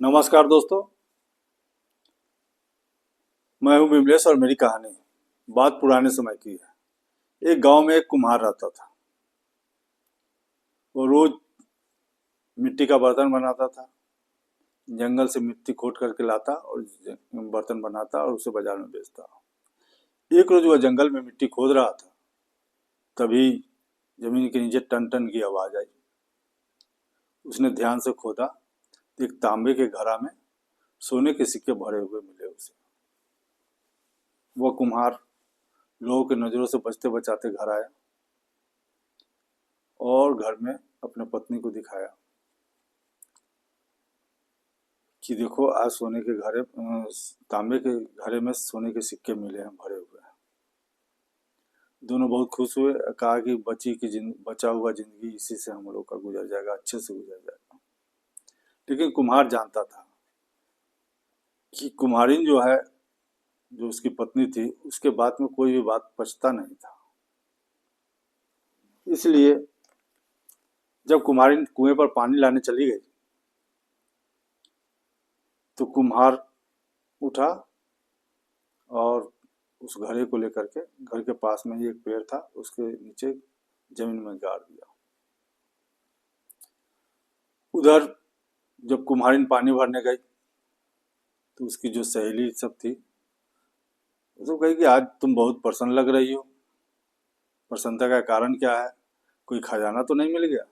नमस्कार दोस्तों, मैं हूं विमलेश और मेरी कहानी बात पुराने समय की है। एक गांव में एक कुम्हार रहता था। वो रोज मिट्टी का बर्तन बनाता था। जंगल से मिट्टी खोद करके लाता और बर्तन बनाता और उसे बाजार में बेचता। एक रोज वह जंगल में मिट्टी खोद रहा था, तभी जमीन के नीचे टन टन की आवाज आई। उसने ध्यान से खोदा, एक तांबे के घड़ा में सोने के सिक्के भरे हुए मिले उसे। वह कुम्हार लोगों की नजरों से बचते बचाते घर आया और घर में अपने पत्नी को दिखाया कि देखो, आज सोने के घड़े तांबे के घड़े में सोने के सिक्के मिले हैं भरे हुए। दोनों बहुत खुश हुए। कहा कि बचा हुआ जिंदगी इसी से हम लोग का गुजर जाएगा, अच्छे से गुजर जाएगा। लेकिन कुम्हार जानता था कि कुम्हारिन जो है, जो उसकी पत्नी थी, उसके बात में कोई भी बात पचता नहीं था। इसलिए जब कुम्हारिन कुएं पर पानी लाने चली गई तो कुम्हार उठा और उस घड़े को लेकर के घर के पास में ही एक पेड़ था, उसके नीचे जमीन में गाड़ दिया। उधर जब कुम्हारिन पानी भरने गई तो उसकी जो सहेली सब थी, उसको कही कि आज तुम बहुत प्रसन्न लग रही हो। प्रसन्नता का कारण क्या है? कोई खजाना तो नहीं मिल गया?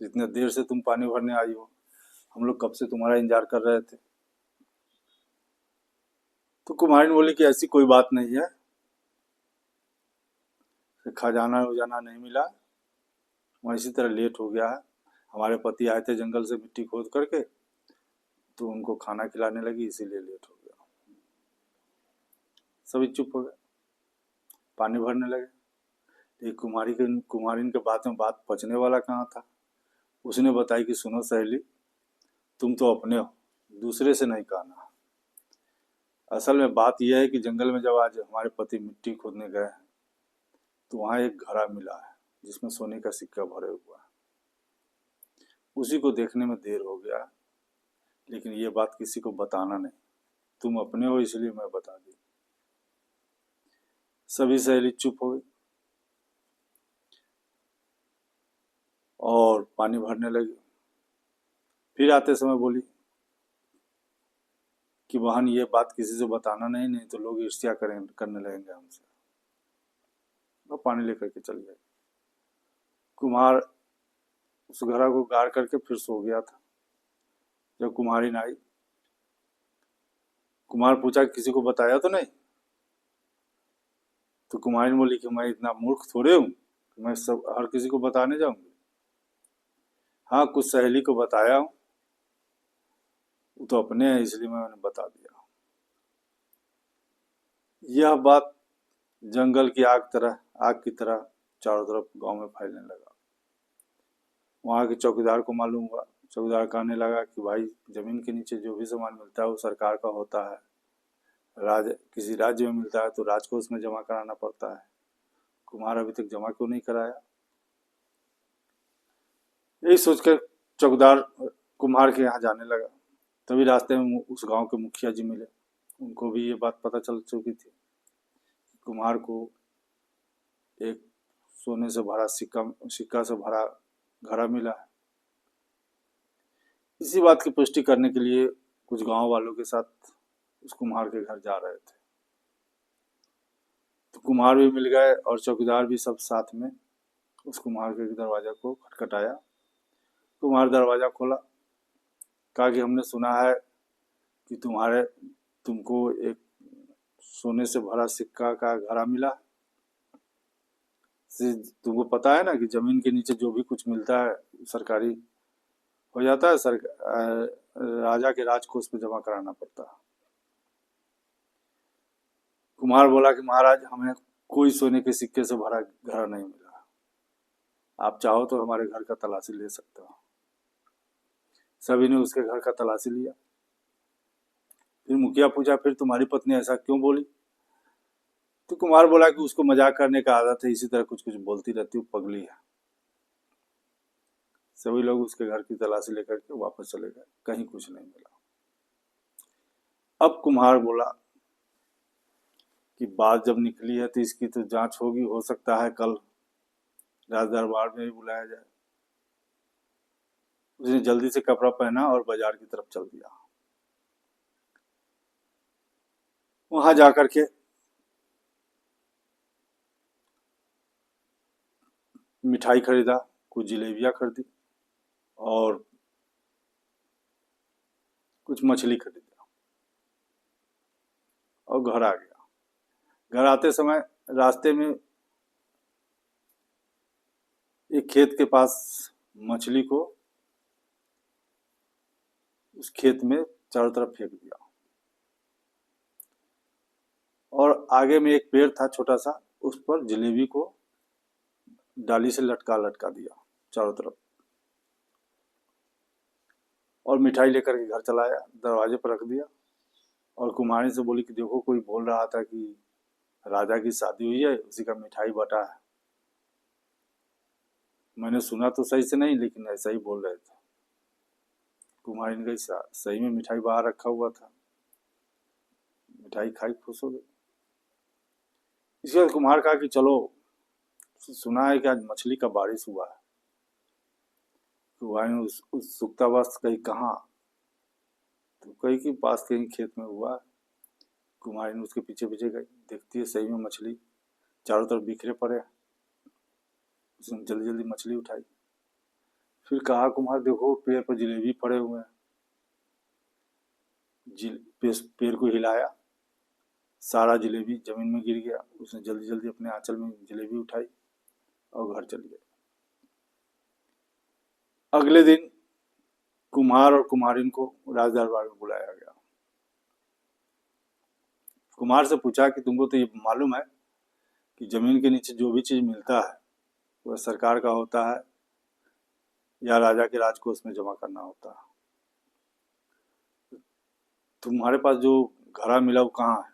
तो इतने देर से तुम पानी भरने आई हो, हम लोग कब से तुम्हारा इंतजार कर रहे थे। तो कुम्हारिन बोली कि ऐसी कोई बात नहीं है, खजाना उजाना नहीं मिला, वहाँ इसी तरह लेट हो गया है। हमारे पति आए थे जंगल से मिट्टी खोद करके, तो उनको खाना खिलाने लगी, इसीलिए लेट हो गया। सभी चुप हो गए, पानी भरने लगे। एक कुम्हारिन के बात में बात पचने वाला कहाँ था। उसने बताई कि सुनो सहेली, तुम तो अपने हो, दूसरे से नहीं कहना। असल में बात यह है कि जंगल में जब आज हमारे पति मिट्टी खोदने गए हैं तो वहाँ एक घड़ा मिला है जिसमें सोने का सिक्का भरे हुआ है। उसी को देखने में देर हो गया, लेकिन ये बात किसी को बताना नहीं। तुम अपने हो इसलिए मैं बता दी। सभी सहेली चुप हो गई और पानी भरने लगी। फिर आते समय बोली कि बहन, ये बात किसी से बताना नहीं, नहीं तो लोग ईर्ष्या करने लगेंगे हमसे। और पानी लेकर के चली गई। कुम्हार उस घड़ा को गाड़ करके फिर सो गया था। जब कुम्हारिन आई, कुम्हार पूछा किसी को बताया तो नहीं? तो कुम्हारिन बोली कि मैं इतना मूर्ख थोड़े हूँ कि मैं सब हर किसी को बताने जाऊंगी। हाँ, कुछ सहेली को बताया हूँ, वो तो अपने हैं इसलिए मैंने बता दिया। यह बात जंगल की आग की तरह चारों तरफ गांव में फैलने लगा। वहाँ के चौकीदार को मालूम हुआ। चौकीदार कहने लगा कि भाई, जमीन के नीचे जो भी सामान मिलता है वो सरकार का होता है। किसी राज्य में मिलता है तो राज्य को उसमें जमा कराना पड़ता है। कुम्हार अभी तक जमा क्यों नहीं कराया? यही सोचकर चौकीदार कुम्हार के यहाँ जाने लगा। तभी रास्ते में उस गांव के मुखिया जी मिले। उनको भी ये बात पता चल चुकी थी। कुम्हार को एक सोने से भरा सिक्का से भरा घड़ा मिला है। इसी बात की पुष्टि करने के लिए कुछ गांव वालों के साथ उस कुम्हार के घर जा रहे थे। तो कुम्हार भी मिल गए और चौकीदार भी, सब साथ में उस कुम्हार के दरवाजा को खटखटाया। कुम्हार दरवाजा खोला, कहा कि हमने सुना है कि तुमको एक सोने से भरा सिक्का का घड़ा मिला। तुमको पता है ना कि जमीन के नीचे जो भी कुछ मिलता है सरकारी हो जाता है, राजा के राजकोष में जमा कराना पड़ता है। कुम्हार बोला कि महाराज, हमें कोई सोने के सिक्के से भरा घड़ा नहीं मिला। आप चाहो तो हमारे घर का तलाशी ले सकते हो। सभी ने उसके घर का तलाशी लिया। फिर मुखिया पूछा, फिर तुम्हारी पत्नी ऐसा क्यों बोली? तो कुमार बोला कि उसको मजाक करने का आदत है, इसी तरह कुछ कुछ बोलती रहती, वो पगली है। सभी लोग उसके घर की तलाशी लेकर के वापस चले गए, कहीं कुछ नहीं मिला। अब कुम्हार बोला कि बात जब निकली है तो इसकी तो जांच होगी, हो सकता है कल राज दरबार में भी बुलाया जाए। उसने जल्दी से कपड़ा पहना और बाजार की तरफ चल दिया। वहां जाकर के मिठाई खरीदा, कुछ जलेबियां खरीदी और कुछ मछली खरीदा और घर आ गया। घर आते समय रास्ते में एक खेत के पास मछली को उस खेत में चारों तरफ फेंक दिया और आगे में एक पेड़ था छोटा सा, उस पर जलेबी को डाली से लटका लटका दिया चारों तरफ और मिठाई लेकर के घर चलाया, दरवाजे पर रख दिया और कुम्हारी से बोली कि देखो कोई बोल रहा था कि राजा की शादी हुई है, उसी का मिठाई बटा है। मैंने सुना तो सही से नहीं, लेकिन ऐसा ही बोल रहे थे। कुम्हारी ने कहा सही में मिठाई बाहर रखा हुआ था। मिठाई खाई, खुश हो गई। इसके बाद कुम्हार कहा कि चलो, सुना है कि आज मछली का बारिश हुआ है। कुम्हारी ने उत्सुकतावश कही कहाँ, तो कही कि पास कहीं खेत में हुआ है। कुम्हारी ने उसके पीछे पीछे गई, देखती है सही में मछली चारों तरफ बिखरे पड़े। उसने जल्दी जल्दी मछली उठाई। फिर कहा कुम्हार देखो पेड़ पर जलेबी पड़े हुए हैं। पेड़ को हिलाया, सारा जलेबी जमीन में गिर गया। उसने जल्दी जल्दी अपने आंचल में जलेबी उठाई और घर चली गई। अगले दिन कुम्हार और कुम्हारिन को राज दरबार में बुलाया गया। कुम्हार से पूछा कि तुमको तो ये मालूम है कि जमीन के नीचे जो भी चीज मिलता है वह सरकार का होता है या राजा के राजकोष में जमा करना होता है। तुम्हारे पास जो घड़ा मिला वो कहाँ है?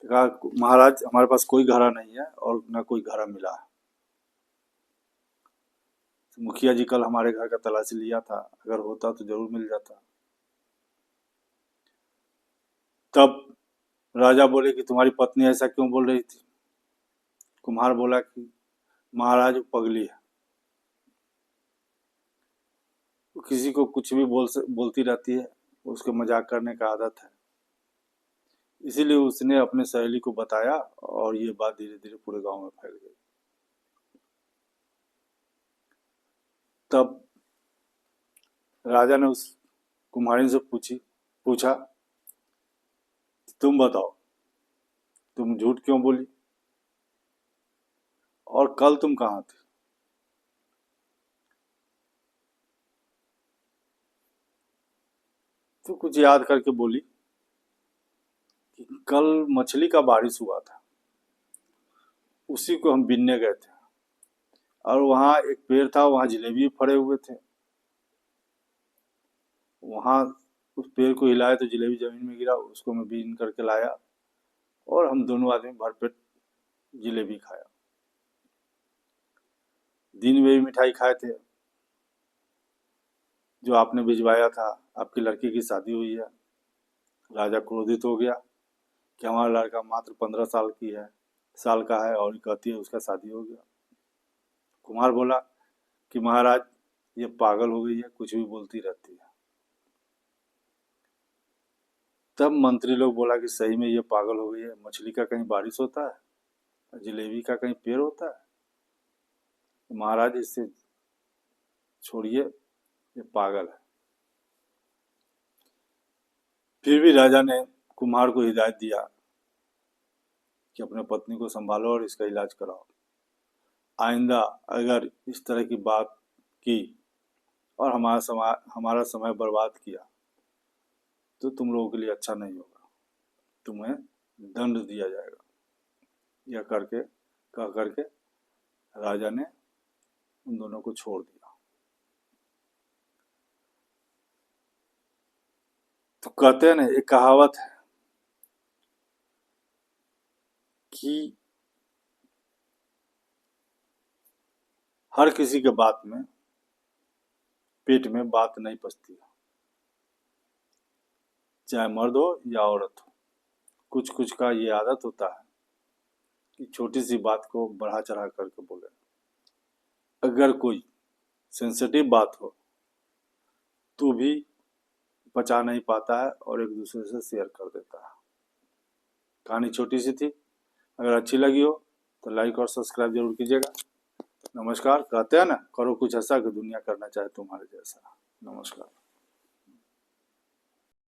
तो कहा महाराज हमारे पास कोई घड़ा नहीं है और न कोई घड़ा मिला है। तो मुखिया जी कल हमारे घर का तलाशी लिया था, अगर होता तो जरूर मिल जाता। तब राजा बोले कि तुम्हारी पत्नी ऐसा क्यों बोल रही थी? कुम्हार बोला कि महाराज वो पगली है, वो किसी को कुछ भी बोलती रहती है, उसको मजाक करने का आदत है। इसीलिए उसने अपने सहेली को बताया और ये बात धीरे धीरे पूरे गांव में फैल गई। तब राजा ने उस कुम्हारिन से पूछा तुम बताओ, तुम झूठ क्यों बोली और कल तुम कहाँ थे? तो कुछ याद करके बोली कि कल मछली का बारिश हुआ था, उसी को हम बीनने गए थे और वहां एक पेड़ था, वहां जलेबी फड़े हुए थे। वहां उस पेड़ को हिलाया तो जलेबी जमीन में गिरा, उसको मैं बीन करके लाया और हम दोनों आदमी भरपेट जलेबी खाया। दिन में भी मिठाई खाए थे जो आपने भिजवाया था, आपकी लड़की की शादी हुई है। राजा क्रोधित हो गया कि हमारा लड़का मात्र 15 साल का है और कहती है उसका शादी हो गया। कुमार बोला कि महाराज ये पागल हो गई है, कुछ भी बोलती रहती है। तब मंत्री लोग बोला कि सही में ये पागल हो गई है, मछली का कहीं बारिश होता है, जलेबी का कहीं पेड़ होता है? तो महाराज इससे छोड़िए, ये पागल है। फिर भी राजा ने कुम्हार को हिदायत दिया कि अपने पत्नी को संभालो और इसका इलाज कराओ। आइंदा अगर इस तरह की बात की और हमारा समय बर्बाद किया तो तुम लोगों के लिए अच्छा नहीं होगा, तुम्हें दंड दिया जाएगा। यह कह करके राजा ने उन दोनों को छोड़ दिया। तो कहते हैं ना, एक कहावत है कि हर किसी के बात में पेट में बात नहीं पचती है। चाहे मर्द हो या औरत हो। कुछ कुछ का ये आदत होता है कि छोटी सी बात को बढ़ा चढ़ा करके बोले। अगर कोई सेंसिटिव बात हो तो भी पचा नहीं पाता है और एक दूसरे से शेयर कर देता है। कहानी छोटी सी थी, अगर अच्छी लगी हो तो लाइक और सब्सक्राइब जरूर कीजिएगा। नमस्कार। कहते हैं ना, करो कुछ ऐसा कि दुनिया करना चाहे तुम्हारे जैसा। नमस्कार।